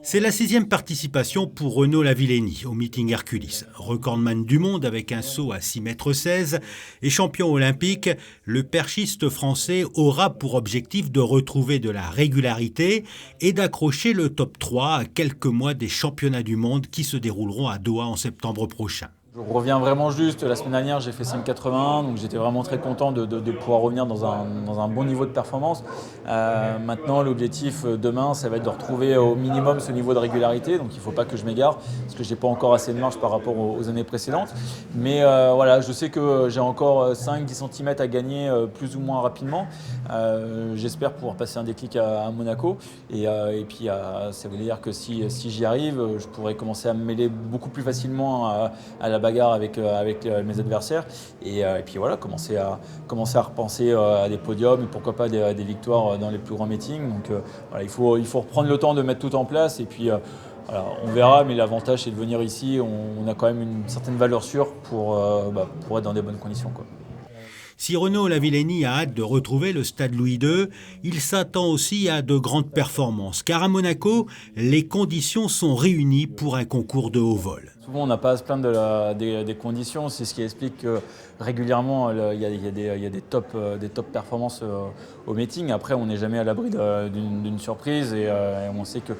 C'est la 6e participation pour Renaud Lavillenie au meeting Herculis. Recordman du monde avec un saut à 6,16 m et champion olympique, le perchiste français aura pour objectif de retrouver de la régularité et d'accrocher le top 3 à quelques mois des championnats du monde qui se dérouleront à Doha en septembre prochain. Je reviens vraiment juste. La semaine dernière, j'ai fait 5,81, donc j'étais vraiment très content de pouvoir revenir dans un bon niveau de performance. Maintenant, l'objectif demain, ça va être de retrouver au minimum ce niveau de régularité. Donc il ne faut pas que je m'égare, parce que je n'ai pas encore assez de marge par rapport aux années précédentes. Mais voilà, je sais que j'ai encore 5-10 cm à gagner plus ou moins rapidement. J'espère pouvoir passer un déclic à Monaco. Et puis, ça veut dire que si j'y arrive, je pourrais commencer à me mêler beaucoup plus facilement à la bagarre avec mes adversaires et puis voilà, commencer à repenser à des podiums et pourquoi pas des victoires dans les plus grands meetings. Donc voilà, il faut reprendre le temps de mettre tout en place et puis voilà, on verra, mais l'avantage c'est de venir ici, on a quand même une certaine valeur sûre pour être dans des bonnes conditions, quoi. Si Renaud Lavillenie a hâte de retrouver le stade Louis II, il s'attend aussi à de grandes performances, car à Monaco, les conditions sont réunies pour un concours de haut vol. Souvent, on n'a pas à se plaindre des conditions, c'est ce qui explique que régulièrement, il y a des top performances au meeting. Après, on n'est jamais à l'abri d'une surprise et on sait que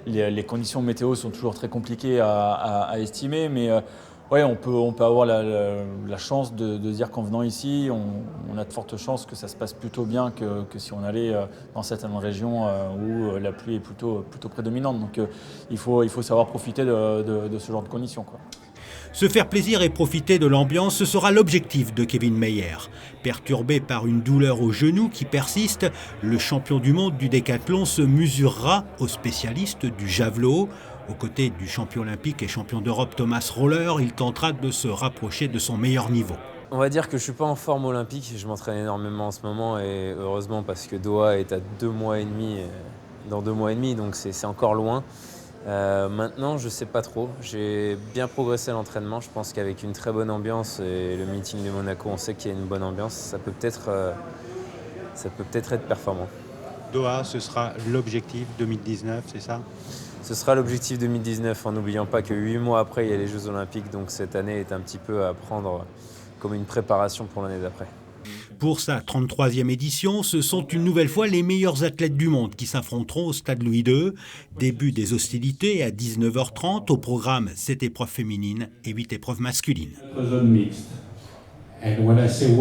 les conditions météo sont toujours très compliquées à estimer, mais ouais, on peut avoir la chance de dire qu'en venant ici, on a de fortes chances que ça se passe plutôt bien que si on allait dans certaines régions où la pluie est plutôt prédominante. Donc il faut savoir profiter de ce genre de conditions, quoi. Se faire plaisir et profiter de l'ambiance, ce sera l'objectif de Kevin Mayer. Perturbé par une douleur au genou qui persiste, le champion du monde du décathlon se mesurera aux spécialistes du javelot. Aux côtés du champion olympique et champion d'Europe Thomas Roller, il tentera de se rapprocher de son meilleur niveau. On va dire que je ne suis pas en forme olympique, je m'entraîne énormément en ce moment et heureusement parce que Doha est à 2 mois et demi, dans 2 mois et demi, donc c'est encore loin. Maintenant, je ne sais pas trop. J'ai bien progressé à l'entraînement. Je pense qu'avec une très bonne ambiance et le meeting de Monaco, on sait qu'il y a une bonne ambiance. Ça peut peut-être être performant. Doha, ce sera l'objectif 2019, c'est ça ? Ce sera l'objectif 2019, en n'oubliant pas que 8 mois après, il y a les Jeux Olympiques. Donc cette année est un petit peu à prendre comme une préparation pour l'année d'après. Pour sa 33e édition, ce sont une nouvelle fois les meilleurs athlètes du monde qui s'affronteront au stade Louis II. Début des hostilités à 19h30, au programme 7 épreuves féminines et 8 épreuves masculines.